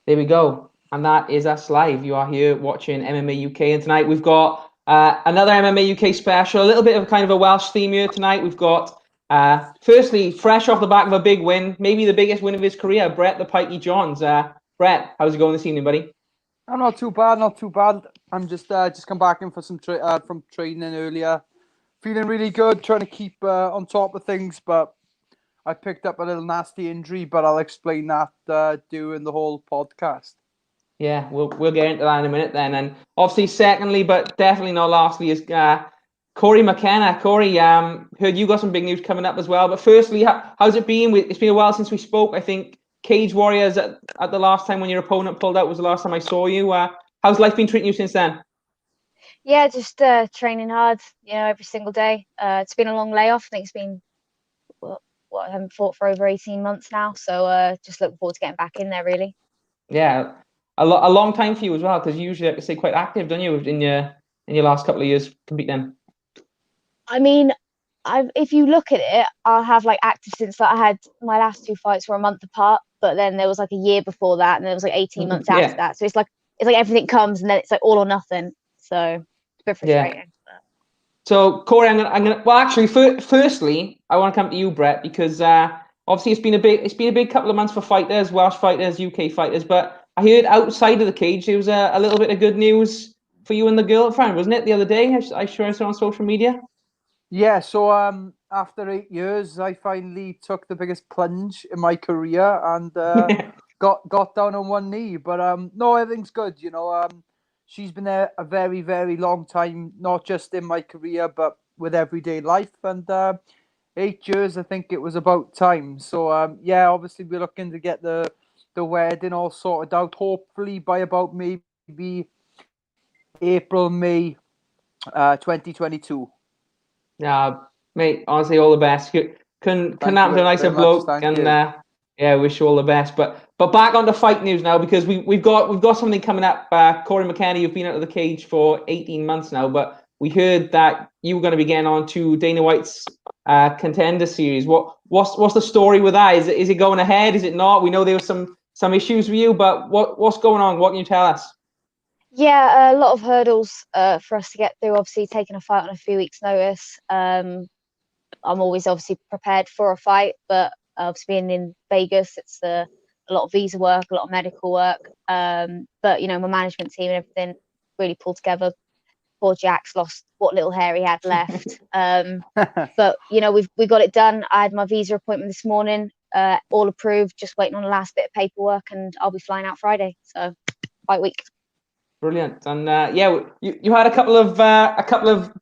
There we go. And that is us live. You are here watching MMA UK. And tonight we've got another MMA UK special, a little bit of kind of a Welsh theme here tonight. We've got, firstly, fresh off the back of a big win, maybe the biggest win of his career, Brett the Pikey Johns. Brett, how's it going this evening, buddy? I'm not too bad, not too bad. I'm just come back in for some from training earlier. Feeling really good, trying to keep on top of things, but I picked up a little nasty injury, but I'll explain that during the whole podcast. Yeah, we'll get into that in a minute then. And obviously, secondly, but definitely not lastly, is Cory McKenna. Cory, heard you got some big news coming up as well. But firstly, how's it been? It's been a while since we spoke. I think Cage Warriors at the last time when your opponent pulled out was the last time I saw you. How's life been treating you since then? Yeah, just training hard, every single day. It's been a long layoff. I think it's been I haven't fought for over 18 months now, so just looking forward to getting back in there, really. Yeah, a long time for you as well, because you usually, like I say, quite active, don't you, in your last couple of years competing? I mean, if you look at it, I'll have like active since I had my last two fights were a month apart, but then there was like a year before that, and there was like 18 months after that. So it's like everything comes, and then it's like all or nothing. So it's a bit frustrating. Yeah. So Cory, I'm gonna. Well, actually, firstly, I want to come to you, Brett, because obviously it's been a big couple of months for fighters, Welsh fighters, UK fighters. But I heard outside of the cage there was a little bit of good news for you and the girlfriend, wasn't it? The other day, I sure I saw on social media. Yeah, so after 8 years, I finally took the biggest plunge in my career and got down on one knee. But no, everything's good. She's been there a very, very long time, not just in my career, but with everyday life. And 8 years, I think it was about time. So yeah, obviously we're looking to get the wedding all sorted out. Hopefully by about maybe April, May, 2022. Yeah, mate. Honestly, all the best. Couldn't happen to a nicer bloke, and yeah, wish you all the best. But back on the fight news now, because we've got something coming up. Cory McKenna, you've been out of the cage for 18 months now, but we heard that you were going to be getting on to Dana White's Contender Series. What's the story with that? Is it going ahead? Is it not? We know there was some issues with you, but what's going on? What can you tell us? Yeah, a lot of hurdles for us to get through. Obviously, taking a fight on a few weeks' notice. I'm always obviously prepared for a fight, but obviously being in Vegas, it's a lot of visa work, a lot of medical work. But my management team and everything really pulled together. Poor Jack's lost what little hair he had left. But we got it done. I had my visa appointment this morning, all approved. Just waiting on the last bit of paperwork, and I'll be flying out Friday. So fight week. Brilliant. And yeah, you had a couple of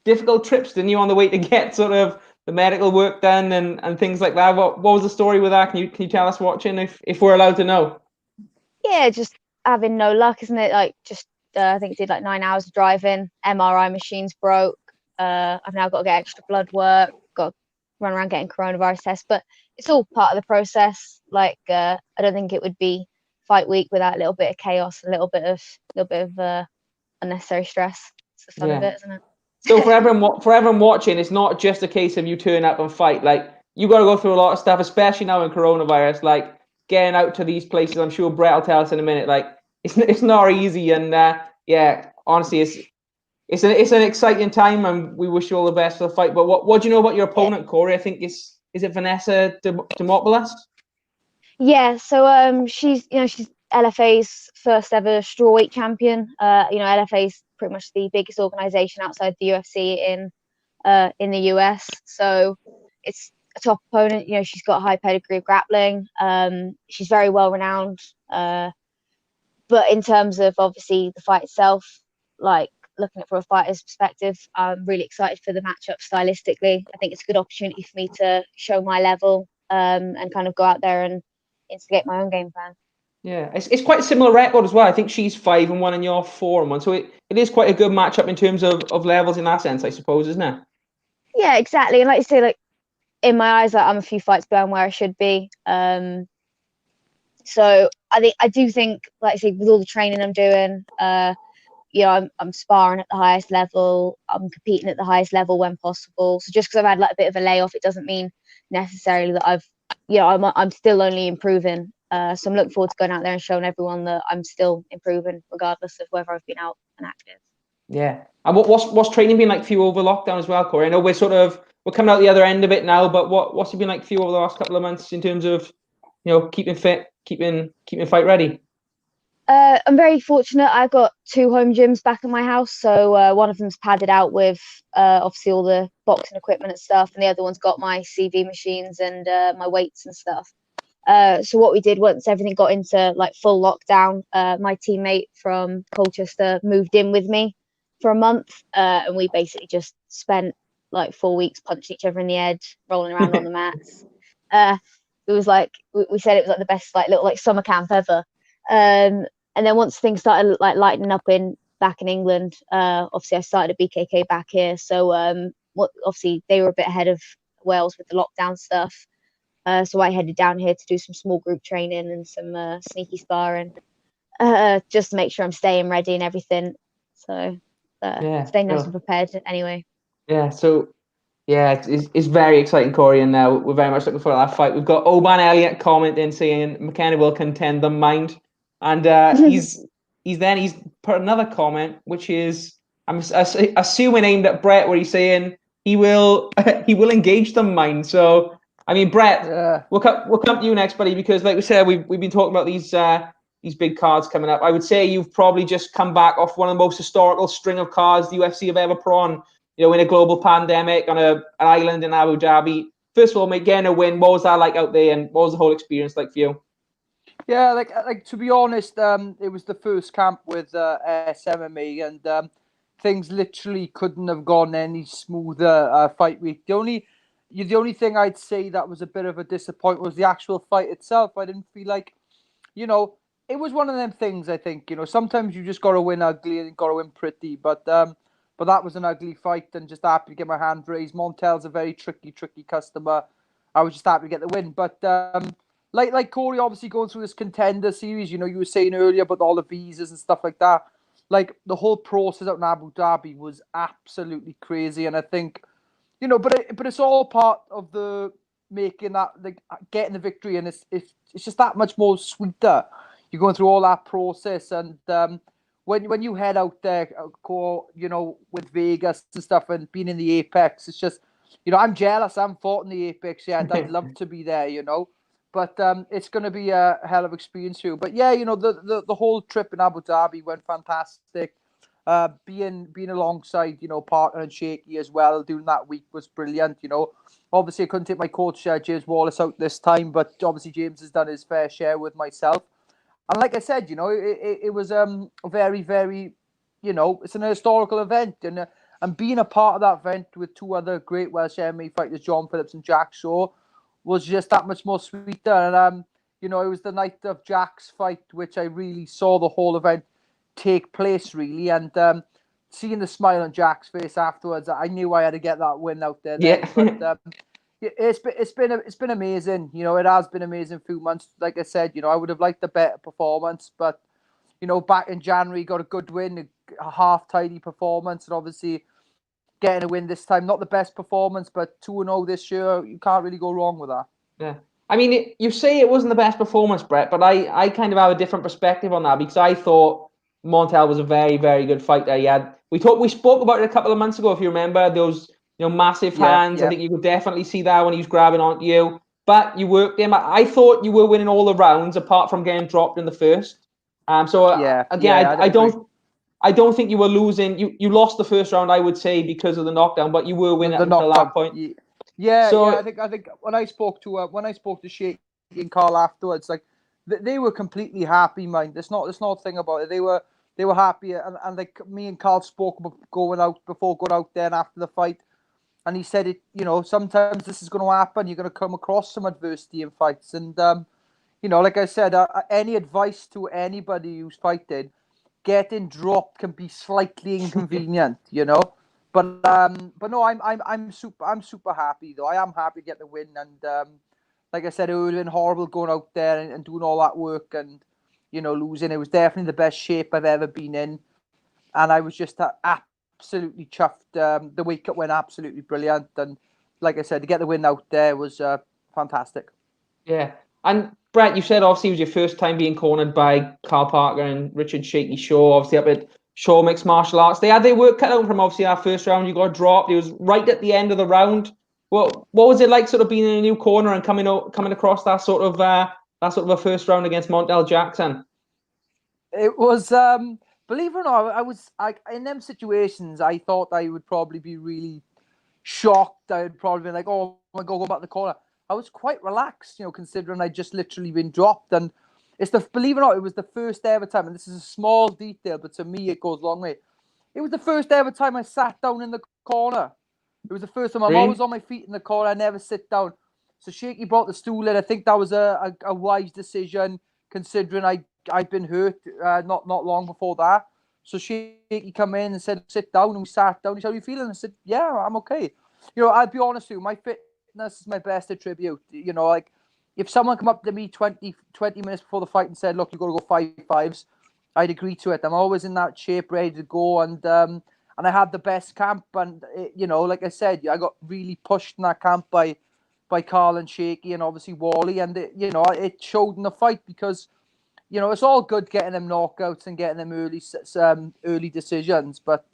difficult trips, didn't you, on the way to get sort of the medical work done and things like that. What was the story with that? Can you tell us watching if we're allowed to know? Yeah, just having no luck, isn't it? Like just I think it did like 9 hours of driving. MRI machines broke. I've now got to get extra blood work. Got to run around getting coronavirus tests, but it's all part of the process. Like I don't think it would be fight week without a little bit of chaos, a little bit of unnecessary stress. It's the fun of it, isn't it? So for everyone watching, it's not just a case of you turn up and fight. Like you got to go through a lot of stuff, especially now in coronavirus. Like getting out to these places. I'm sure Brett will tell us in a minute. Like it's not easy, and yeah, honestly, it's an exciting time, and we wish you all the best for the fight. But what do you know about your opponent, Cory? I think is it Vanessa Demopoulos? Yeah, so she's LFA's first ever strawweight champion. LFA's pretty much the biggest organization outside the UFC in the US. So it's a top opponent. She's got a high pedigree of grappling. She's very well renowned. But in terms of obviously the fight itself, like looking at it from a fighter's perspective, I'm really excited for the matchup stylistically. I think it's a good opportunity for me to show my level and kind of go out there and instigate my own game plan. Yeah, it's quite a similar record as well. I think she's 5-1 and you're 4-1, so it is quite a good matchup in terms of levels in that sense, I suppose, isn't it? Yeah, exactly. And like you say, like in my eyes, like, I'm a few fights behind where I should be. So I do think, like I say, with all the training I'm doing, I'm sparring at the highest level. I'm competing at the highest level when possible. So just because I've had like a bit of a layoff, it doesn't mean necessarily that I'm still only improving. So I'm looking forward to going out there and showing everyone that I'm still improving, regardless of whether I've been out and active. Yeah. And what's training been like for you over lockdown as well, Cory? I know we're coming out the other end of it now, but what's it been like for you over the last couple of months in terms of, keeping fit, keeping fight ready? I'm very fortunate. I've got 2 home gyms back at my house. So one of them's padded out with obviously all the boxing equipment and stuff, and the other one's got my CV machines and my weights and stuff. So what we did once everything got into like full lockdown, my teammate from Colchester moved in with me for a month, and we basically just spent like 4 weeks punching each other in the head, rolling around on the mats. It was like we said it was like the best like little like summer camp ever. And then once things started like lightening up back in England, obviously I started a BKK back here. So obviously they were a bit ahead of Wales with the lockdown stuff. So I headed down here to do some small group training and some sneaky sparring, just to make sure I'm staying ready and everything. So staying nice and prepared anyway. Yeah. So yeah, it's very exciting, Cory, and we're very much looking forward to that fight. We've got Oban Elliott commenting saying McKenna will contend the mind, and he's put another comment which is I'm assuming aimed at Brett, where he's saying he will engage the mind. So I mean, Brett, we'll come to you next, buddy, because like we said, we've been talking about these big cards coming up. I would say you've probably just come back off one of the most historical string of cards the UFC have ever put on. In a global pandemic on an island in Abu Dhabi. First of all, mate, getting a win, what was that like out there, and what was the whole experience like for you? Yeah, like to be honest, it was the first camp with SMMA, and things literally couldn't have gone any smoother. Fight week. The only thing I'd say that was a bit of a disappointment was the actual fight itself. I didn't feel like, it was one of them things. I think sometimes you just got to win ugly and got to win pretty, but that was an ugly fight, and just happy to get my hand raised. Montel's a very tricky customer. I was just happy to get the win. But like Cory, obviously going through this contender series, you were saying earlier about all the visas and stuff like that. Like the whole process out in Abu Dhabi was absolutely crazy, and I think, but it's all part of the making that, like, getting the victory, and it's just that much more sweeter. You're going through all that process, and when you head out there, with Vegas and stuff and being in the Apex, it's just, I'm jealous. I haven't fought in the Apex yet. I'd love to be there, but it's going to be a hell of an experience too. But yeah, the whole trip in Abu Dhabi went fantastic. Being alongside, partner and Shaky as well during that week was brilliant. Obviously I couldn't take my coach James Wallace out this time, but obviously James has done his fair share with myself. And like I said, it was a very, very, it's an historical event. And being a part of that event with 2 other great Welsh MMA fighters, John Phillips and Jack Shaw, was just that much more sweeter. And, it was the night of Jack's fight, which I really saw the whole event take place, really. And seeing the smile on Jack's face afterwards, I knew I had to get that win out there. Yeah. But, it's been amazing. It has been amazing few months. Like I said, I would have liked a better performance, but back in January, got a good win, a half tidy performance, and obviously getting a win this time. Not the best performance, but 2-0 this year, you can't really go wrong with that. Yeah, I mean, you say it wasn't the best performance, Brett, but I kind of have a different perspective on that, because I thought Montel was a very, very good fighter. We spoke about it a couple of months ago, if you remember, those massive hands. I think you could definitely see that when he was grabbing onto you. But you worked him. I thought you were winning all the rounds apart from getting dropped in the first. I don't think you were losing. You lost the first round, I would say, because of the knockdown, but you were winning until that point. Yeah. I think when I spoke to Shaky and Carl afterwards, like they were completely happy, mind. There's not a thing about it. They were happy, and like me and Carl spoke about going out there and after the fight. And he said it, sometimes this is going to happen. You're going to come across some adversity in fights. And, like I said, any advice to anybody who's fighting, getting dropped can be slightly inconvenient, But no, I'm super happy, though. I am happy to get the win. And like I said, it would have been horrible going out there and doing all that work and, losing. It was definitely the best shape I've ever been in. And I was just absolutely chuffed. The wake-up went absolutely brilliant, and like I said, to get the win out there was fantastic. Yeah, and Brett, you said obviously it was your first time being cornered by Carl Parker and Richard Shaky Shaw, obviously up at Shaw Mixed Martial Arts. They had their work cut out from obviously our first round. You got dropped. It was right at the end of the round. What was it like, sort of being in a new corner and coming across that sort of a first round against Montel Jackson? It was, believe it or not, I in them situations. I thought I would probably be really shocked. I'd probably be like, "Oh my God, go back to the corner." I was quite relaxed, considering I'd just literally been dropped. And believe it or not, it was the first ever time, and this is a small detail, but to me it goes a long way. It was the first ever time I sat down in the corner. It was the first time. I'm always on my feet in the corner. I never sit down. So Shaky brought the stool in. I think that was a wise decision, considering I'd been hurt not long before that. So Shaky come in and said, "Sit down," and we sat down. He said, "How are you feeling?" I said, "Yeah, I'm okay." I'll be honest with you, my fitness is my best attribute. Like if someone come up to me 20 minutes before the fight and said, "Look, you got to go 5-5s," I'd agree to it. I'm always in that shape, ready to go, and I had the best camp. And like I said, I got really pushed in that camp by Carl and Shaky and obviously Wally, and it showed in the fight because it's all good getting them knockouts and getting them early decisions, but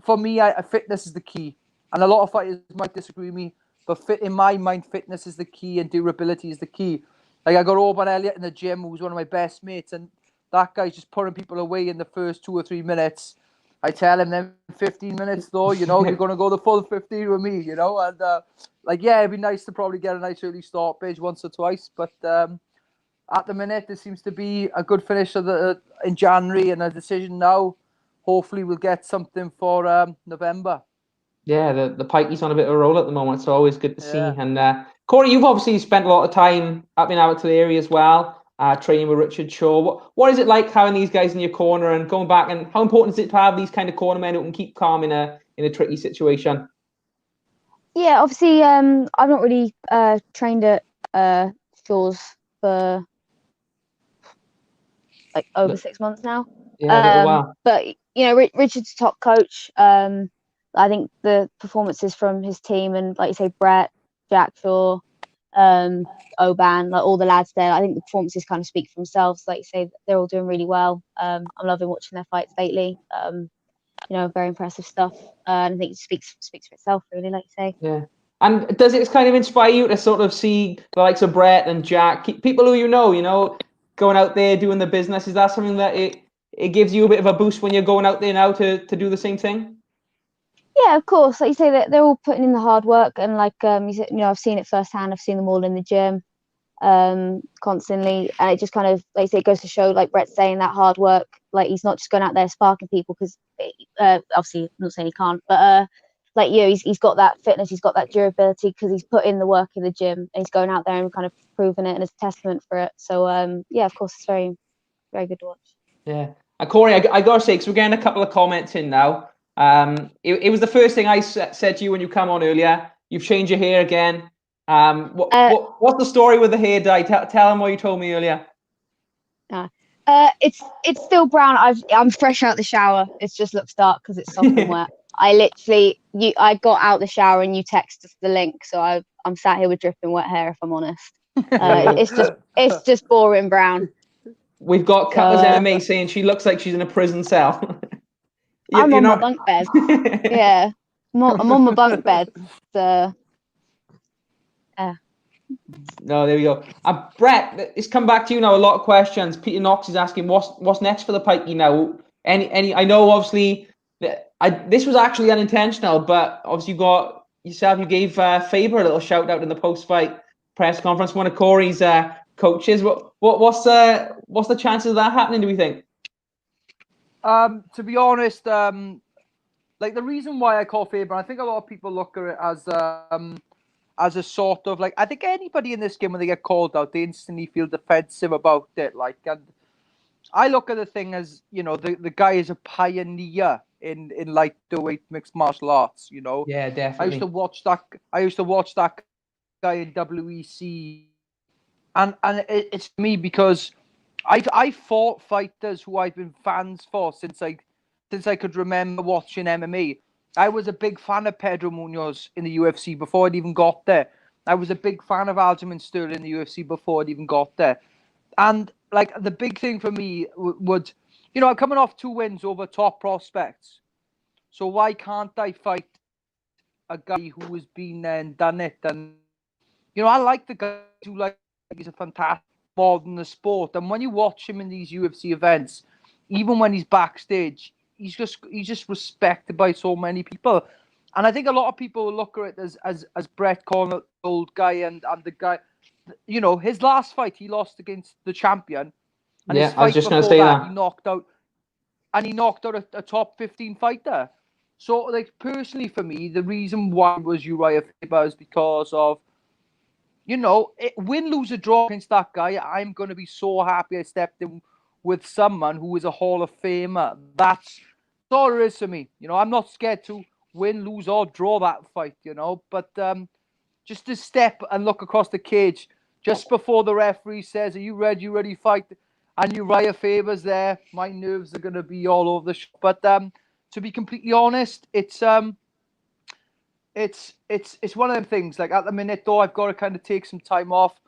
for me, fitness is the key. And a lot of fighters might disagree with me, but in my mind, fitness is the key and durability is the key. Like I got Orban Elliott in the gym, who's one of my best mates, and that guy's just putting people away in the first 2 or 3 minutes. I tell him then 15 minutes though, you're going to go the full 15 with me, and it'd be nice to probably get a nice early start page once or twice, but at the minute, there seems to be a good finish in January and a decision now. Hopefully, we'll get something for November. Yeah, the Pikey's on a bit of a roll at the moment, so always good to see. And Cory, you've obviously spent a lot of time up in out to the area as well, training with Richard Shaw. What is it like having these guys in your corner and going back? And how important is it to have these kind of cornermen who can keep calm in a tricky situation? Yeah, obviously, I've not really trained at Shaw's for like over 6 months now. Yeah, wow. But Richard's a top coach. I think the performances from his team and, like you say, Brett, Jack Shaw, Oban, like all the lads there, I think the performances kind of speak for themselves. Like you say, they're all doing really well. I'm loving watching their fights lately. Very impressive stuff. And I think it speaks for itself, really, like you say. Yeah. And does it kind of inspire you to sort of see the likes of Brett and Jack, people who going out there doing the business? Is that something that it gives you a bit of a boost when you're going out there now to do the same thing? Yeah, of course. Like you say, that they're all putting in the hard work, and like I've seen it firsthand. I've seen them all in the gym, constantly, and it just kind of, like you say, it goes to show, like Brett's saying, that hard work. Like he's not just going out there sparking people because, obviously, I'm not saying he can't, but he's got that fitness, he's got that durability because he's put in the work in the gym and he's going out there and kind of proving it, and it's a testament for it. So of course, it's very, very good to watch. Yeah, and Cory, I gotta say, because we're getting a couple of comments in now. It was the first thing I said to you when you come on earlier. You've changed your hair again. What's the story with the hair dye? Tell them what you told me earlier. It's still brown. I'm fresh out the shower. It just looks dark because it's soft and wet. I got out the shower and you texted us the link, so I'm sat here with dripping wet hair. If I'm honest, it's just boring brown. We've got Cutler's MMA saying she looks like she's in a prison cell. I'm on my bunk bed. Yeah, I'm on my bunk bed. So, No, there we go. Brett, it's come back to you now. A lot of questions. Peter Knox is asking, what's next for the Pikey now? Any? I know, obviously, this was actually unintentional, but obviously you gave Faber a little shout out in the post-fight press conference. One of Cory's coaches. What's the chances of that happening, do we think? To be honest, like the reason why I call Faber, I think a lot of people look at it as a sort of, like, I think anybody in this game, when they get called out, they instantly feel defensive about it. Like, and I look at the thing as, the guy is a pioneer in lightweight mixed martial arts. Yeah, definitely. I used to watch that guy in WEC, and it's me because I fought fighters who I've been fans for since I could remember watching MMA. I was a big fan of Pedro Munoz in the UFC before I'd even got there. I was a big fan of Aljamain Sterling in the UFC before it even got there. And like the big thing for me would, I'm coming off 2 wins over top prospects. So why can't I fight a guy who has been there and done it? And, I like the guy who he's a fantastic ball in the sport. And when you watch him in these UFC events, even when he's backstage, he's just respected by so many people. And I think a lot of people look at it as Brett calling it the old guy and the guy, his last fight he lost against the champion. And his fight before that, he knocked out a top 15 fighter. So, like, personally for me, the reason why it was Uriah Faber is because of, win, lose, or draw against that guy, I'm going to be so happy I stepped in with someone who is a Hall of Famer. That's all it is to me. I'm not scared to win, lose, or draw that fight, But just to step and look across the cage just before the referee says, "Are you ready? You ready to fight?" And Uriah Faber's there, my nerves are going to be all over the shop. But to be completely honest, it's one of them things. Like, at the minute, though, I've got to kind of take some time off.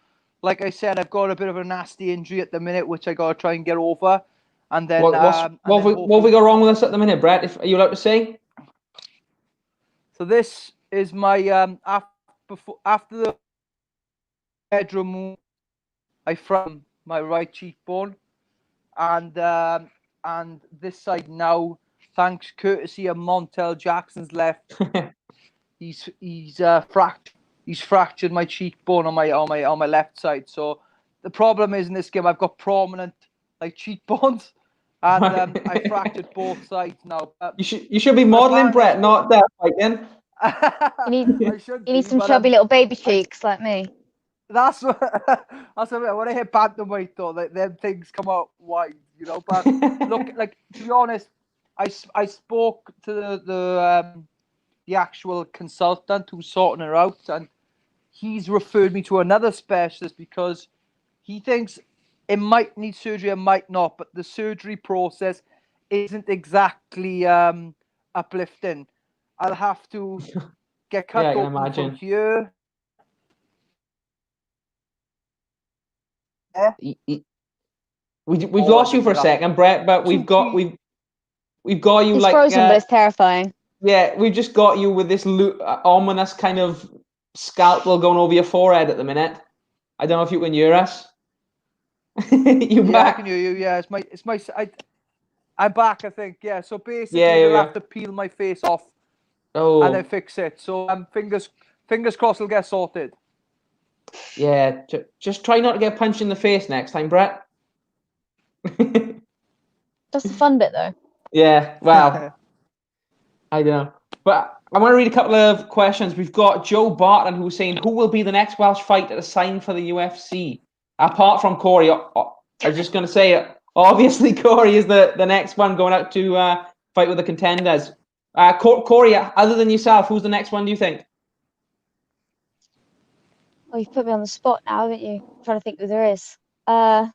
Like I said, I've got a bit of a nasty injury at the minute, which I got to try and get over. And then what have we got wrong with us at the minute, Brett? Are you allowed to say? So this is my after the bedroom move, I fractured my right cheekbone, and this side now, thanks courtesy of Montel Jackson's left, he's fractured my cheekbone on my left side. So the problem is in this game I've got prominent cheekbones, and I fractured both sides now. You should be modelling, Brett, not fighting. You need some chubby little baby cheeks like me. That's what when I hit bantamweight though, them things come out wide, But look, like, to be honest, I spoke to the actual consultant who's sorting her out, and he's referred me to another specialist because he thinks it might need surgery, it might not, but the surgery process isn't exactly uplifting. I'll have to get cut open from here. We've lost you for a second, Brett, but we've got you. It's frozen, but it's terrifying. Yeah, we've just got you with this ominous kind of scalpel going over your forehead at the minute. I don't know if you can hear us. I can hear you. Yeah, I'm back, I think. Yeah, so basically, I'll have to peel my face off and then fix it. So fingers crossed it'll get sorted. Yeah, just try not to get punched in the face next time, Brett. That's the fun bit, though. Yeah, well, I don't know. But I want to read a couple of questions. We've got Joe Barton who's saying, who will be the next Welsh fighter to sign for the UFC? Apart from Cory, I was just going to say, obviously Cory is the next one going out to fight with the contenders. Cory, other than yourself, who's the next one, do you think? Oh, you've put me on the spot now, haven't you? I'm trying to think who there is. I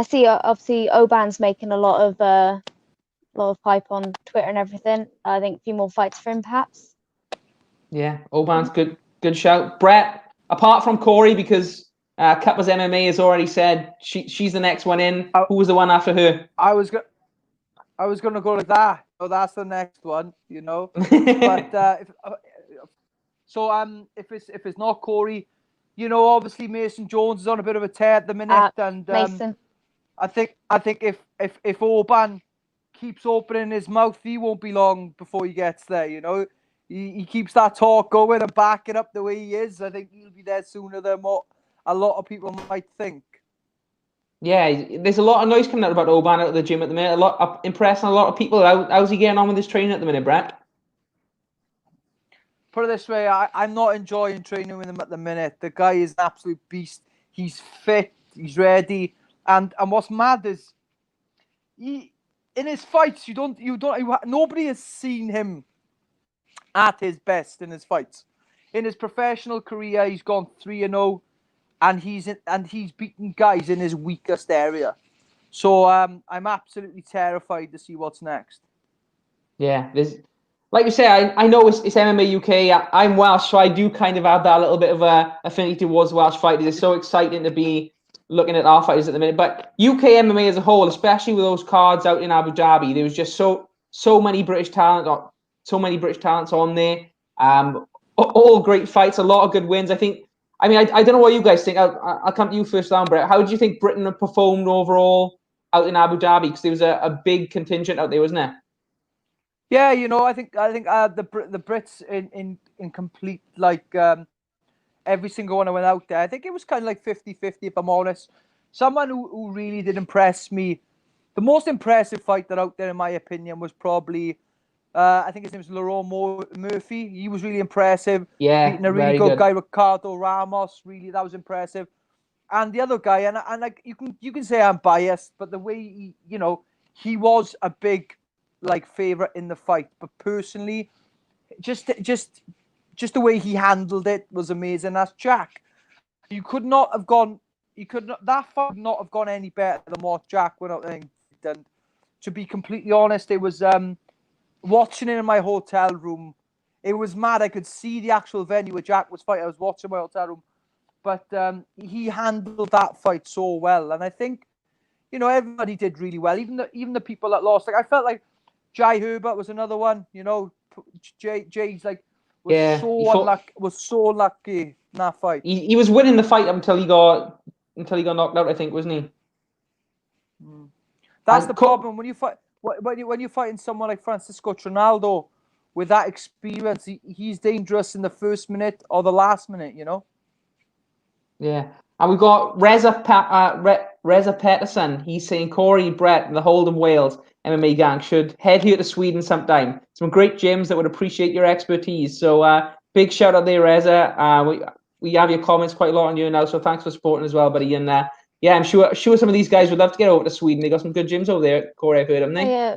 see, obviously, Oban's making a lot of hype on Twitter and everything. I think a few more fights for him, perhaps. Yeah, Oban's good shout. Brett, apart from Cory, because Cuppa's MMA has already said she's the next one in. Who was the one after her? I was going to go with that. So that's the next one, But if it's not Cory, obviously Mason Jones is on a bit of a tear at the minute, and Mason. I think if Oban keeps opening his mouth, he won't be long before he gets there. He keeps that talk going and backing up the way he is. I think he'll be there sooner than what a lot of people might think. Yeah, there's a lot of noise coming out about Oban out of the gym at the minute. Impressing a lot of people. How's he getting on with his training at the minute, Brett? Put it this way, I'm not enjoying training with him at the minute. The guy is an absolute beast. He's fit. He's ready. And what's mad is, in his fights, nobody has seen him at his best in his fights. In his professional career, he's gone 3-0, and he's beaten guys in his weakest area. So I'm absolutely terrified to see what's next. Yeah, like you say, I know it's MMA UK. I'm Welsh, so I do kind of have that little bit of a affinity towards Welsh fighters. It's so exciting to be looking at our fighters at the minute. But UK MMA as a whole, especially with those cards out in Abu Dhabi, there was just so many British talents on there. All great fights, a lot of good wins. I think. I mean, I don't know what you guys think. I'll come to you first, down, Brett. How do you think Britain have performed overall out in Abu Dhabi? Because there was a big contingent out there, wasn't there? Yeah, I think the Brits in complete, like, every single one I went out there, I think it was kind of like 50-50, if I'm honest. Someone who really did impress me, the most impressive fighter out there, in my opinion, was probably, I think his name was Laurent Murphy. He was really impressive. Yeah, beating a really good guy, Ricardo Ramos. Really, that was impressive. And the other guy, and like you can say I'm biased, but the way he was a big, like, favorite in the fight. But personally, just the way he handled it was amazing. That's Jack. You could not have gone. That fight could not have gone any better than what Jack went out there and did. To be completely honest, it was watching it in my hotel room. It was mad. I could see the actual venue where Jack was fighting. I was watching my hotel room, but he handled that fight so well, and I think everybody did really well. Even the people that lost. Like, I felt like Jai Herbert was another one. Jay's like was so lucky in that fight. He was winning the fight until he got knocked out, I think, wasn't he? That's the problem when you fight. When you're fighting someone like Francisco Trinaldo with that experience, he's dangerous in the first minute or the last minute. Yeah, and we've got Reza Pettersson. He's saying Cory, Brett, and the Hold'em Wales MMA gang should head here to Sweden sometime. Some great gyms that would appreciate your expertise. So big shout out there, Reza. We have your comments quite a lot on you now, so thanks for supporting as well, buddy. And yeah, I'm sure some of these guys would love to get over to Sweden. They got some good gyms over there, Cory, I've heard, haven't they? Yeah,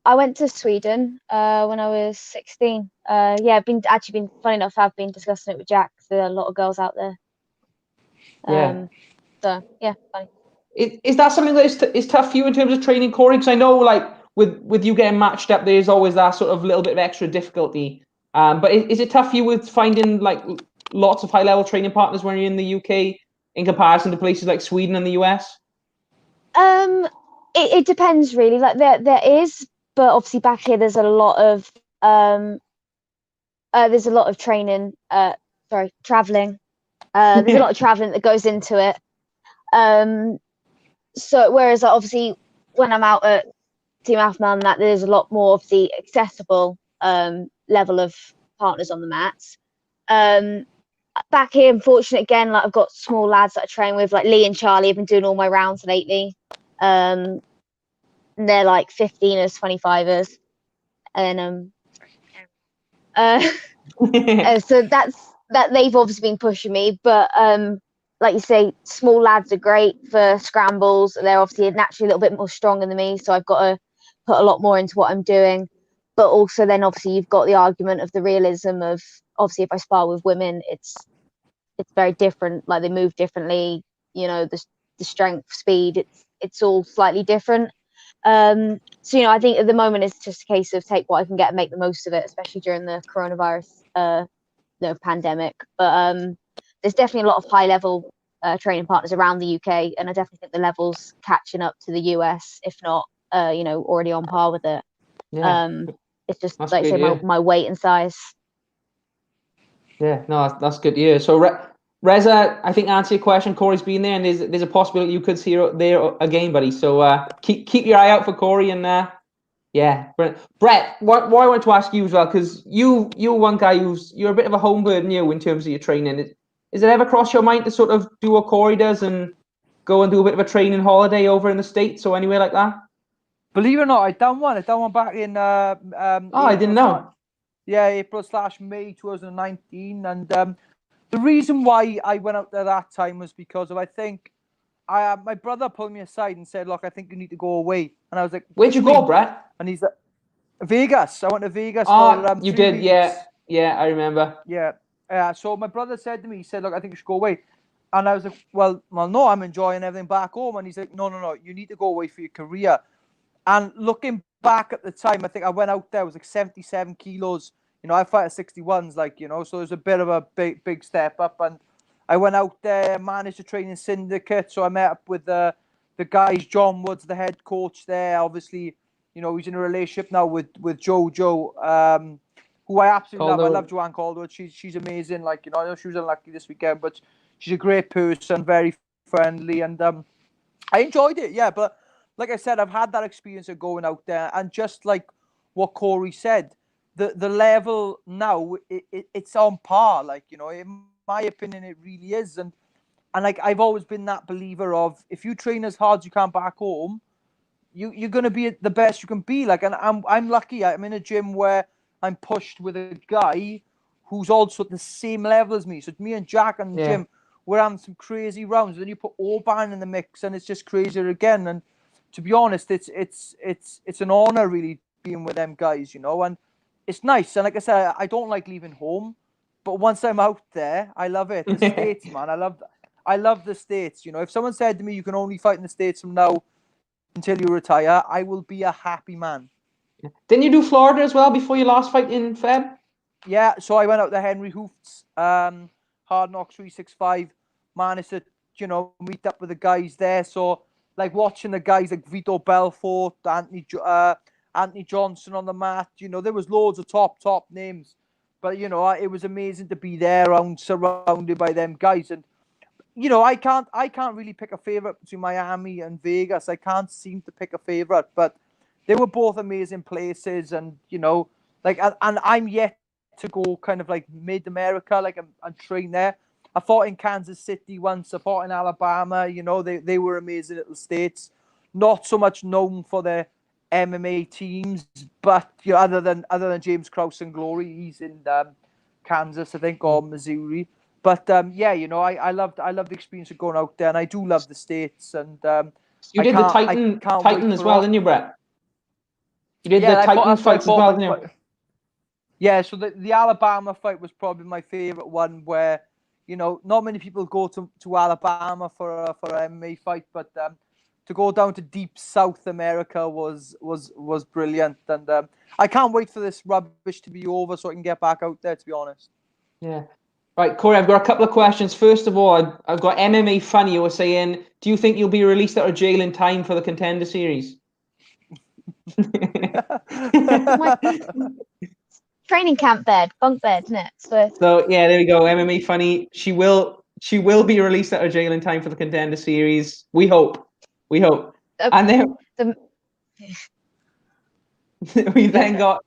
I went to Sweden when I was 16. Yeah, I've been funny enough. I've been discussing it with Jack. There are a lot of girls out there. Yeah. So yeah, funny. Is that something that is tough for you in terms of training, Cory? Because I know, like, with you getting matched up, there's always that sort of little bit of extra difficulty. But is it tough for you with finding, like, lots of high level training partners when you're in the UK in comparison to places like Sweden and the US? It depends really. Like, there is, but obviously back here there's a lot of training. Traveling. There's a lot of traveling that goes into it. So whereas obviously when I'm out at Team Alpha and that, there's a lot more of the accessible level of partners on the mats. Back here, unfortunately, again, like, I've got small lads that I train with, like Lee and Charlie. Have been doing all my rounds lately. And they're like 15ers, 25ers, and so that they've obviously been pushing me. But like you say, small lads are great for scrambles. They're obviously naturally a little bit more stronger than me, so I've got to put a lot more into what I'm doing. But also then obviously you've got the argument of the realism of, obviously, if I spar with women, it's very different. Like, they move differently, the strength, speed, it's all slightly different. So I think at the moment it's just a case of take what I can get and make the most of it, especially during the coronavirus pandemic. But there's definitely a lot of high level training partners around the UK, and I definitely think the level's catching up to the US, if not already on par with it. Yeah. It's just, that's like, good, say, my weight and size. Yeah, no, that's good to hear. So Reza, I think, answer your question. Cory's been there, and there's a possibility you could see her there again, buddy. So keep your eye out for Cory, and yeah, Brett. What I want to ask you as well, because you're one guy you're a bit of a home bird, in terms of your training. Is it ever crossed your mind to sort of do what Cory does and go and do a bit of a training holiday over in the States or anywhere like that? Believe it or not, I done one back in I didn't know. April/May 2019, and the reason why I went out there that time was because of, I think, my brother pulled me aside and said, "Look, I think you need to go away." And I was like, "Where'd you go, Brett?" And he's like, "Vegas." I went to Vegas for you 3 did, weeks. Yeah, I remember. Yeah. So my brother said to me, he said, "Look, I think you should go away." And I was like, well, no, I'm enjoying everything back home. And he's like, no, you need to go away for your career. And looking back at the time, I think I went out there, it was like 77 kilos. You know, I fight at 61s, like, you know, so there's a bit of a big step up. And I went out there, managed to train in Syndicate. So I met up with the guys, John Woods, the head coach there. Obviously, you know, he's in a relationship now with Jojo, who I absolutely love. I love Joanne Calderwood. She's amazing. Like, you know, I know she was unlucky this weekend, but she's a great person, very friendly. And I enjoyed it, yeah. But like I said, I've had that experience of going out there. And just like what Cory said, the level now, it's on par. Like, you know, in my opinion, it really is. And like, I've always been that believer of, if you train as hard as you can back home, you're going to be the best you can be. Like, and I'm lucky. I'm in a gym where I'm pushed with a guy who's also at the same level as me. So me and Jack and Jim, we're having some crazy rounds. Then you put Orban in the mix, and it's just crazier again. And to be honest, it's an honor really being with them guys, you know. And it's nice. And like I said, I don't like leaving home, but once I'm out there, I love it. The States, man, I love the States. You know, if someone said to me, you can only fight in the States from now until you retire, I will be a happy man. Didn't you do Florida as well before your last fight in Feb? Yeah, so I went out to Henry Hoof's, Hard Knocks 365, managed to, you know, meet up with the guys there. So, like, watching the guys like Vito Belfort, Anthony Johnson on the mat, you know, there was loads of top names. But, you know, it was amazing to be there surrounded by them guys. And, you know, I can't really pick a favorite between Miami and Vegas. I can't seem to pick a favorite, but they were both amazing places. And, you know, like, and I'm yet to go kind of like mid-America, like, and train there. I fought in Kansas City once. I fought in Alabama. You know, they were amazing little states. Not so much known for their MMA teams, but, you know, other than James Krause and Glory, he's in Kansas, I think, or Missouri. But yeah, you know, I loved the experience of going out there, and I do love the States. And you did the Titan as well, didn't you, Brett? You did the Titan fights as well, didn't you? Yeah, so the Alabama fight was probably my favorite one, where, you know, not many people go to Alabama for an MMA fight, but to go down to deep South America was brilliant. And I can't wait for this rubbish to be over so I can get back out there, to be honest. Yeah. Right, Cory, I've got a couple of questions. First of all, I've got MMA Funny who was saying, do you think you'll be released out of jail in time for the Contender Series? Training camp bed, bunk bed, isn't it? So yeah, there we go. MMA Funny. She will be released out of jail in time for the Contender Series. We hope. And then we then got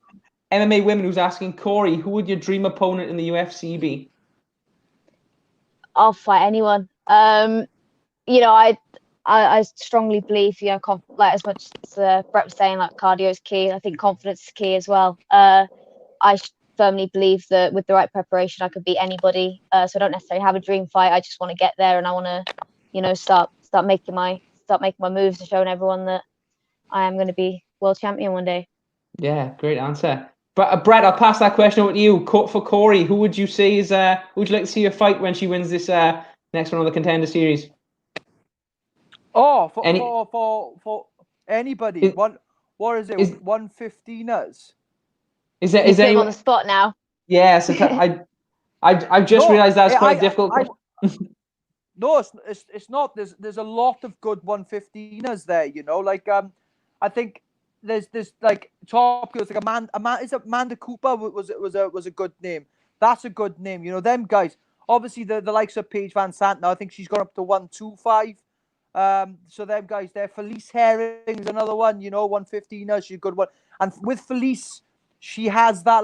MMA Women who's asking, Cory, who would your dream opponent in the UFC be? I'll fight anyone. You know, I strongly believe, you know, like, as much as Brett was saying, like, cardio is key. I think confidence is key as well. I firmly believe that with the right preparation, I could beat anybody. So I don't necessarily have a dream fight. I just want to get there, and I want to, you know, start making my moves and showing everyone that I am going to be world champion one day. Yeah, great answer. But Brett, I'll pass that question over to you. For Cory, who would you say is who would you like to see her fight when she wins this next one on the Contender Series? Oh, for anybody. What is it? 115ers. Is there on the spot now? Yes, I've just realised that's quite difficult. No, it's not. There's a lot of good 115ers there. You know, like I think there's like top girls like Amanda Cooper was a good name. That's a good name. You know, them guys. Obviously, the likes of Paige Van Sant now. I think she's gone up to 125. So them guys there. Felice Herring is another one. You know, 115er. She's a good one. And with Felice, she has that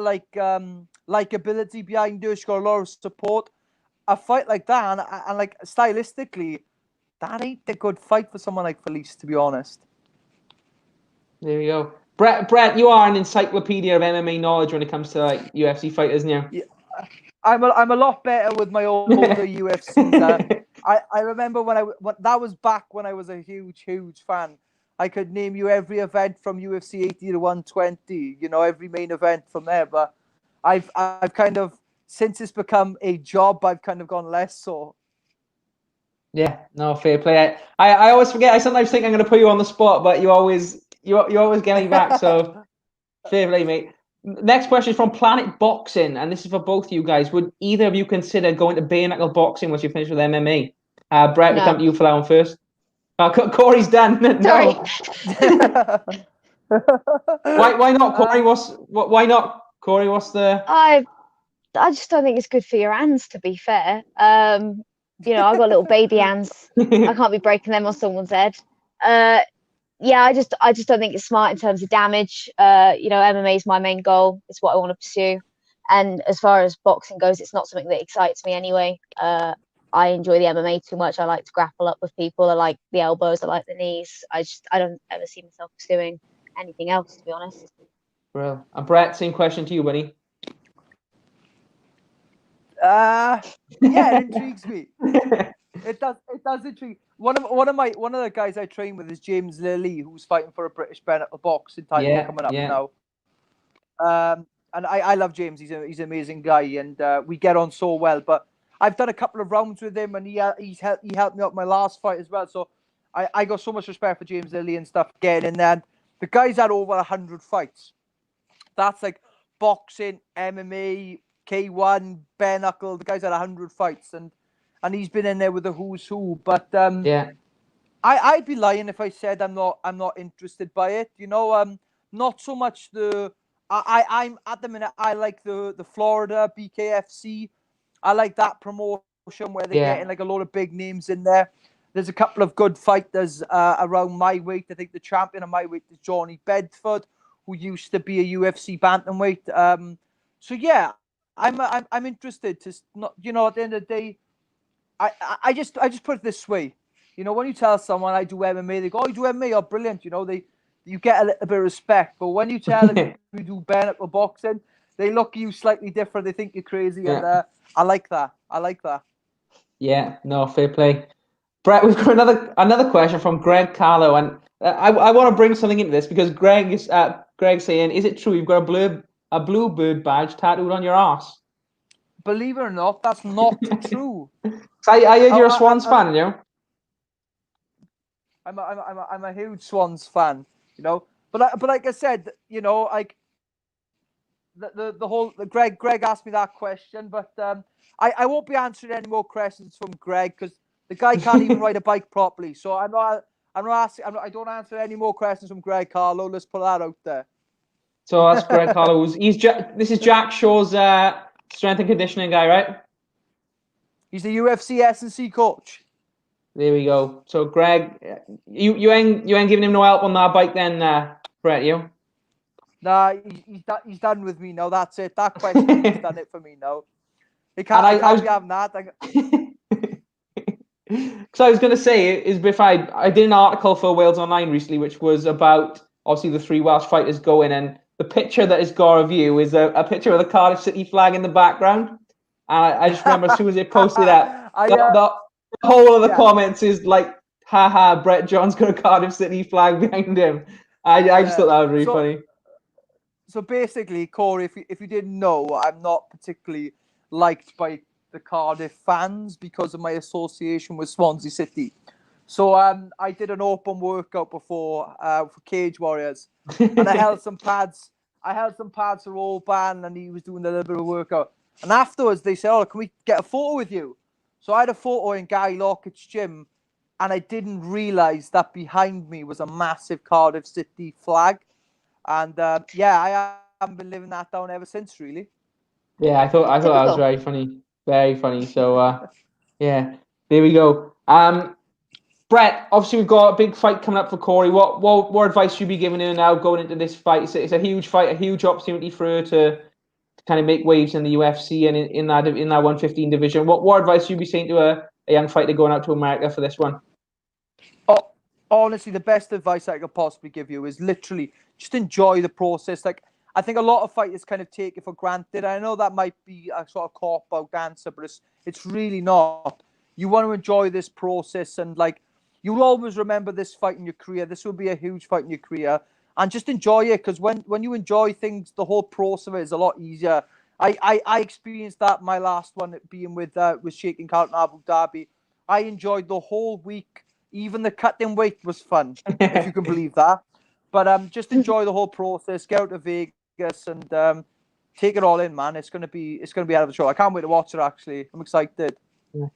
likability behind her. She's got a lot of support. A fight like that, and like stylistically, that ain't the good fight for someone like Felice, to be honest. There we go. Brett, you are an encyclopedia of MMA knowledge when it comes to like UFC fighters, isn't you? Yeah, I'm a lot better with my older UFCs. I remember when that was back when I was a huge fan. I could name you every event from UFC 80 to 120. You know, every main event from there. But I've kind of, since it's become a job, I've kind of gone less so. Yeah, no, fair play. I always forget. I sometimes think I'm going to put you on the spot, but you always you always get me back. So fair play, mate. Next question is from Planet Boxing, and this is for both of you guys. Would either of you consider going to bare knuckle boxing once you finish with MMA? Brett, we'll come to you for that one first. Corey's done. Sorry. Why not, Cory? Why not, Cory? What's the? I just don't think it's good for your hands, to be fair. You know, I've got little baby hands. I can't be breaking them on someone's head. Yeah, I just don't think it's smart in terms of damage. You know, MMA is my main goal. It's what I want to pursue. And as far as boxing goes, it's not something that excites me anyway. I enjoy the MMA too much. I like to grapple up with people. I like the elbows. I like the knees. I don't ever see myself pursuing anything else, to be honest. Well, and Brett, same question to you, buddy. Yeah, it intrigues me. It does intrigue. One of the guys I train with is James Lilly, who's fighting for a British bare knuckle boxing title coming up now. And I love James. He's an amazing guy, and we get on so well. But I've done a couple of rounds with him, and he helped me out my last fight as well. So I got so much respect for James Lilly and stuff again. And then the guy's had over 100 fights. That's like boxing, MMA, K1, bare knuckle. The guy's had 100 fights, and he's been in there with the who's who. But I'd be lying if I said I'm not interested by it. You know, not so much I'm at the minute. I like the Florida BKFC. I like that promotion where they're getting like a lot of big names in there. There's a couple of good fighters around my weight. I think the champion of my weight is Johnny Bedford, who used to be a UFC bantamweight. So yeah, I'm interested to not. You know, at the end of the day, I just put it this way. You know, when you tell someone I do MMA, they go, "Oh, you do MMA? Oh, brilliant!" You know, you get a little bit of respect. But when you tell them you do bare knuckle boxing, they look at you slightly different. They think you're crazy, and I like that. Yeah, no, fair play. Brett, we've got another question from Greg Carlo, and I want to bring something into this because Greg's saying, is it true you've got a bluebird badge tattooed on your arse? Believe it or not, that's not true. I heard you're a Swans fan, you know. I'm a huge Swans fan, you know. But like I said, you know, like the whole Greg asked me that question, but I won't be answering any more questions from Greg because the guy can't even ride a bike properly. So I don't answer any more questions from Greg Carlo. Let's put that out there. So that's Greg Carlo. This is Jack Shaw's strength and conditioning guy, right? He's the UFC S&C coach. There we go. So Greg, you ain't giving him no help on that bike then, Brett, you? Nah, he's done with me now. That's it. That question, he's done it for me now. I can't be having that. So I was going to say, I did an article for Wales Online recently, which was about obviously the 3 Welsh fighters going, and the picture that has got of you is a picture of the Cardiff City flag in the background. And I just remember as soon as it posted that, the whole of the comments is like, haha, Brett John's got a Cardiff City flag behind him. I just thought that was really funny. So basically, Cory, if you didn't know, I'm not particularly liked by the Cardiff fans because of my association with Swansea City. So I did an open workout before for Cage Warriors, and I held some pads. For Orban, and he was doing a little bit of workout. And afterwards, they said, "Oh, can we get a photo with you?" So I had a photo in Guy Lockett's gym, and I didn't realise that behind me was a massive Cardiff City flag. And I haven't been living that down ever since, really. Yeah, I thought that was very funny. Very funny. So, yeah, there we go. Brett, obviously we've got a big fight coming up for Cory. What advice should you be giving her now going into this fight? It's a huge fight, a huge opportunity for her to kind of make waves in the UFC and in that 115 division. What advice should you be saying to a young fighter going out to America for this one? Oh, honestly, the best advice I could possibly give you is literally just enjoy the process. Like, I think a lot of fighters kind of take it for granted. I know that might be a sort of cop-out answer, but it's really not. You want to enjoy this process, and like, you'll always remember this fight in your career. This will be a huge fight in your career, and just enjoy it, because when you enjoy things, the whole process of it is a lot easier. I experienced that my last one being with Sheikh and Carlton Abu Dhabi. I enjoyed the whole week. Even the cutting weight was fun, if you can believe that. But just enjoy the whole process. Get out to Vegas and take it all in, man. It's gonna be a hell of a show. I can't wait to watch it. Actually, I'm excited. Yeah.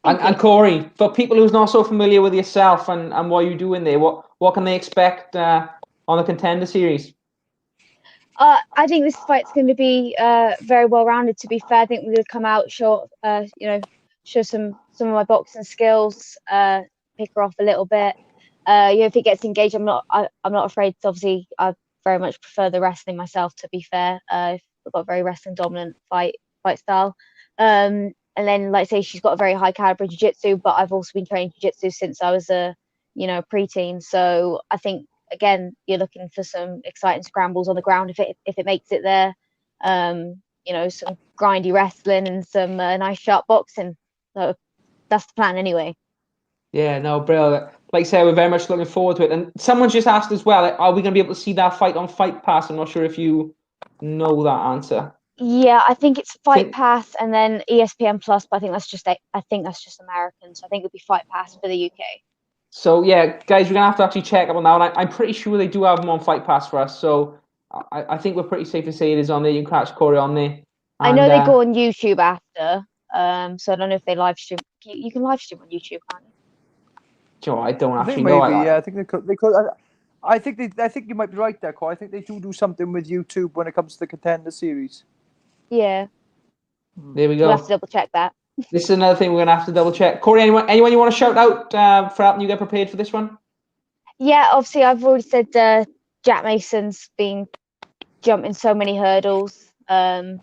And Cory, for people who's not so familiar with yourself and what you do in there, what can they expect on the Contender Series? I think this fight's going to be very well rounded. To be fair, I think we're going to come out show some of my boxing skills, pick her off a little bit. If it gets engaged, I'm not afraid. Obviously, I very much prefer the wrestling myself. To be fair, I've got a very wrestling dominant fight style. And then, like I say, she's got a very high caliber jiu-jitsu, but I've also been training jiu-jitsu since I was a preteen. So I think, again, you're looking for some exciting scrambles on the ground if it makes it there. Some grindy wrestling and some nice sharp boxing. So that's the plan anyway. Yeah, no, brilliant. Like I say, we're very much looking forward to it. And someone just asked as well, are we going to be able to see that fight on Fight Pass? I'm not sure if you know that answer. Yeah, I think it's Fight Pass and then ESPN Plus, but I think that's just American. So I think it'll be Fight Pass for the UK. So yeah, guys, we're gonna have to actually check up on that one. I'm pretty sure they do have them on Fight Pass for us. So I think we're pretty safe to say it is on there. You can catch Cory on there. And, I know they go on YouTube after. So I don't know if they live stream. You can live stream on YouTube, can't you? Joe, I don't actually know. Yeah, I think they could. I think you might be right there, Cory. I think they do something with YouTube when it comes to the Contender Series. Yeah. There we go. We'll have to double check that. This is another thing we're gonna have to double check. Cory, anyone you want to shout out for helping you get prepared for this one? Yeah, obviously I've already said Jack Mason's been jumping so many hurdles. So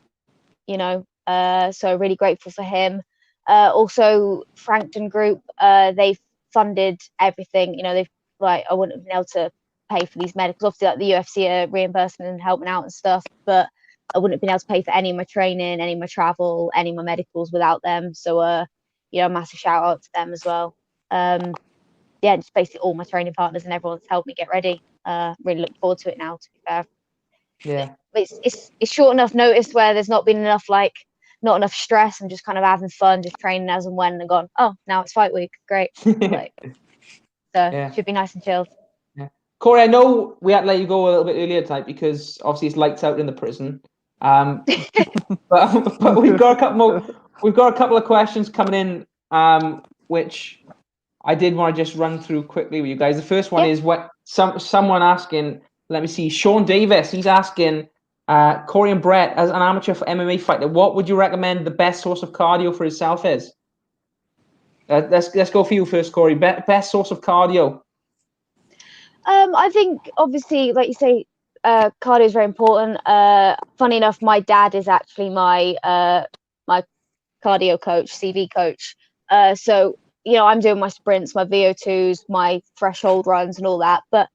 really grateful for him. Also Frankton Group, they've funded everything. I wouldn't have been able to pay for these medicals. Obviously, like the UFC are reimbursing and helping out and stuff, but I wouldn't have been able to pay for any of my training, any of my travel, any of my medicals without them. So, a massive shout out to them as well. Just basically all my training partners and everyone that's helped me get ready. Really look forward to it now, to be fair. Yeah. It's short enough notice where there's not been enough, not enough stress. I'm just kind of having fun, just training as and when, and gone, oh, now it's fight week. Great. Should be nice and chilled. Yeah. Cory, I know we had to let you go a little bit earlier tonight because obviously it's lights out in the prison. But we've got a couple more. We've got a couple of questions coming in, which I did want to just run through quickly with you guys. The first one is someone asking. Let me see. Sean Davis. He's asking, Cory and Brett, as an amateur MMA fighter, what would you recommend the best source of cardio for himself is? Let's go for you first, Cory. Best source of cardio. I think obviously, like you say, cardio is very important. Funny enough, my dad is actually my cardio coach, CV coach. So I'm doing my sprints, my VO2s, my threshold runs, and all that. But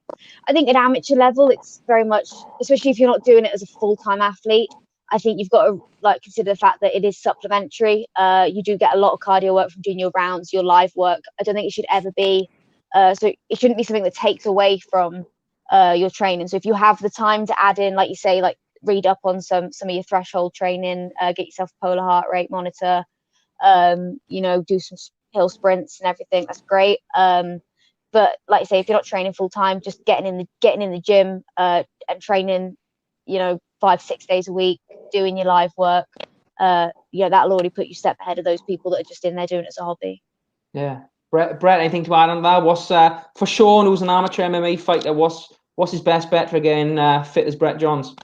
I think at amateur level, it's very much, especially if you're not doing it as a full-time athlete, I think you've got to consider the fact that it is supplementary. You do get a lot of cardio work from doing your rounds, your live work. I don't think it should ever be. So it shouldn't be something that takes away from your training. So if you have the time to add in, like you say, read up on some of your threshold training, get yourself a polar heart rate monitor, do some hill sprints and everything. That's great. But like I say, if you're not training full time, just getting in the gym and training, 5-6 days a week, doing your live work, that'll already put you a step ahead of those people that are just in there doing it as a hobby. Yeah. Brett, anything to add on that? What's for Sean, who's an amateur MMA fighter, what's his best bet for getting fit as Brett Johns?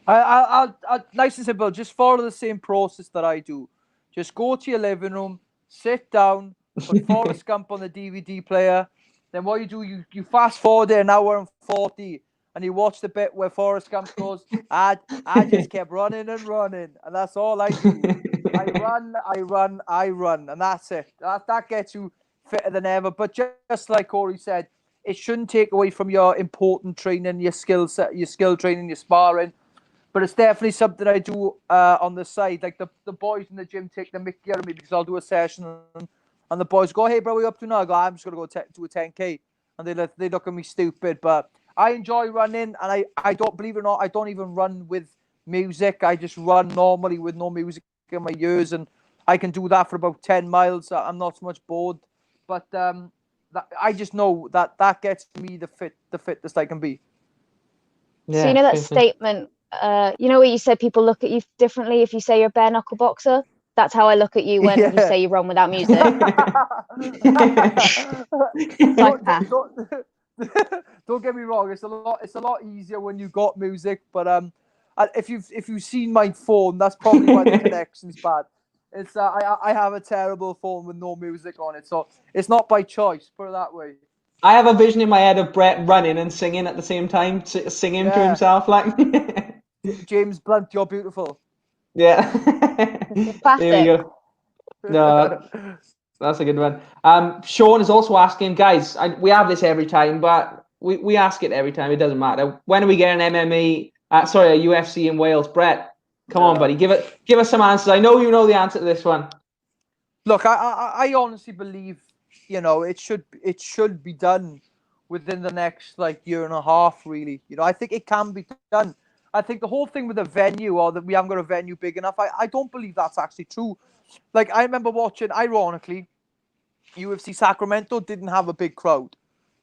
I'll nice and simple. Just follow the same process that I do. Just go to your living room, sit down, put Forrest Gump on the DVD player. Then what you do, you fast forward an hour and 40, and you watch the bit where Forrest Gump goes, I just kept running and running, and that's all I do. I run, and that's it. That gets you fitter than ever. But just like Cory said, it shouldn't take away from your important training, your skill set, your skill training, your sparring. But it's definitely something I do on the side. Like the boys in the gym take the mickey out of me because I'll do a session and the boys go, hey, bro, what are you up to now? I go, I'm just going to go do a 10K. And they look at me stupid. But I enjoy running, and I don't, believe it or not, I don't even run with music. I just run normally with no music in my ears, and I can do that for about 10 miles. I'm not so much bored. But I just know that gets me the fittest I can be. Yeah, so you know that statement, you know where you said people look at you differently if you say you're a bare knuckle boxer? That's how I look at you when you say you run without music. Don't get me wrong. It's a lot easier when you got music. But if you've seen my phone, that's probably why the connection's bad. It's I have a terrible phone with no music on it, so it's not by choice. Put it that way. I have a vision in my head of Brett running and singing at the same time, singing to himself like. James Blunt, you're beautiful. Yeah. There we go. No, that's a good one. Sean is also asking, guys, we have this every time, but we ask it every time. It doesn't matter. When are we getting MMA? A UFC in Wales? Brett, come on, buddy. Give us some answers. I know you know the answer to this one. Look, I honestly believe, it should be done within the next year and a half, really. I think it can be done. I think the whole thing with the venue, or that we haven't got a venue big enough, I don't believe that's actually true. I remember watching, ironically, UFC Sacramento didn't have a big crowd.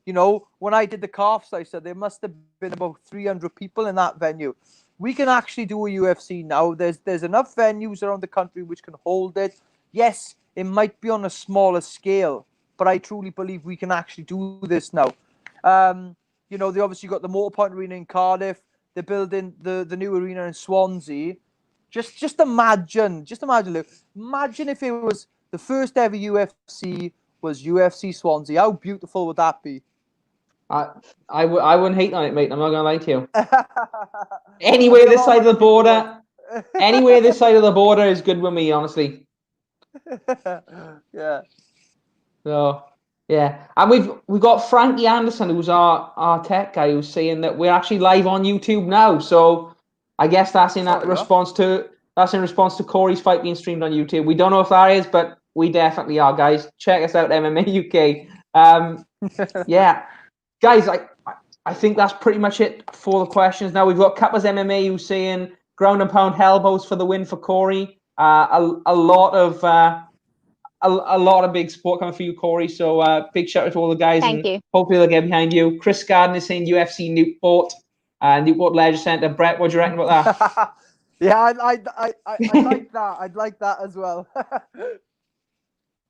When I did the calves, I said there must have been about 300 people in that venue. We can actually do a UFC now. There's enough venues around the country which can hold it. Yes, it might be on a smaller scale, but I truly believe we can actually do this now. They obviously got the Motorpoint Arena in Cardiff. They're building the new arena in Swansea. Just imagine, Luke. Imagine if it was the first ever UFC was UFC Swansea. How beautiful would that be? I wouldn't hate on it, mate. I'm not gonna lie to you. Anywhere this side of the border, is good with me, honestly. Yeah. So yeah, and we've got Frankie Anderson, who's our tech guy, who's saying that we're actually live on YouTube now. So I guess that's in response to Cory's fight being streamed on YouTube. We don't know if that is, but we definitely are, guys. Check us out, MMA UK. Yeah, guys, I think that's pretty much it for the questions. Now we've got Cuppa's MMA who's saying ground and pound elbows for the win for Cory. A lot of big support coming for you, Cory. So big shout out to all the guys. Thank you. Hopefully they'll get behind you. Chris Garden is saying UFC Newport. Newport Leisure Centre. Brett, what do you reckon about that? Yeah, I like that. I'd like that as well.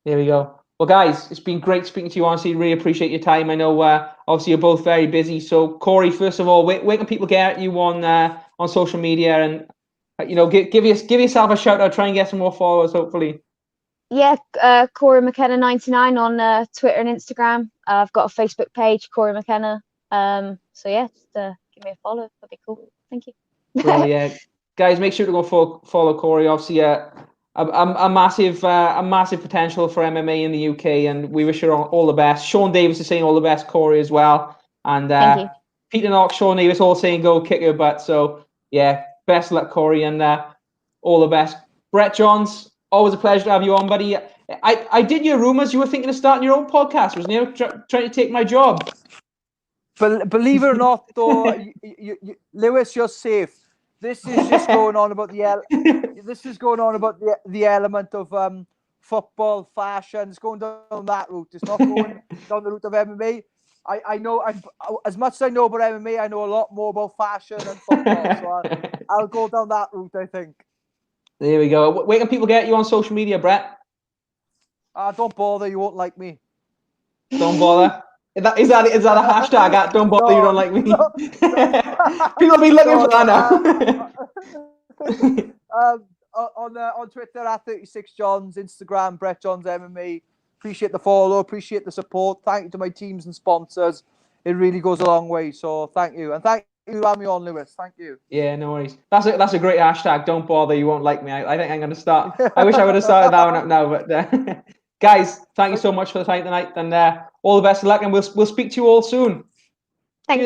There we go. Well, guys, it's been great speaking to you. Honestly, really appreciate your time. I know, obviously, you're both very busy. So, Cory, first of all, where can people get at you on social media, and give yourself a shout out. Try and get some more followers, hopefully. Yeah, Cory McKenna 99 on Twitter and Instagram. I've got a Facebook page, Cory McKenna. So yeah, just give me a follow. That'd be cool. Thank you. Well, yeah, guys, make sure to go follow Cory. Obviously, a massive potential for MMA in the UK, and we wish her all the best. Sean Davis is saying all the best, Cory, as well, and Peter Knox, Sean Davis, all saying go kick your butt. So yeah, best luck, Cory, and all the best. Brett Johns, always a pleasure to have you on, buddy. I did hear rumors you were thinking of starting your own podcast, wasn't you? Trying to take my job. Believe it or not, though, Lewis, you're safe. This is just going on about the element of football, fashion. It's going down that route. It's not going down the route of MMA. I know, as much as I know about MMA, I know a lot more about fashion and football. So I'll go down that route, I think. There we go. Where can people get you on social media, Brett? Don't bother. You won't like me. Don't bother. Is that a hashtag? Don't bother. You don't like me. No. People be looking for that now. On Twitter at 36Johns, Instagram Brett Johns MMA. Appreciate the follow. Appreciate the support. Thank you to my teams and sponsors. It really goes a long way. So thank you, and thank you for having me on, Lewis. Thank you. Yeah, no worries. That's a great hashtag. Don't bother. You won't like me. I think I'm going to start. I wish I would have started that one up now, but. Guys, thank you so much for the time tonight, and all the best of luck, and we'll speak to you all soon. Thanks.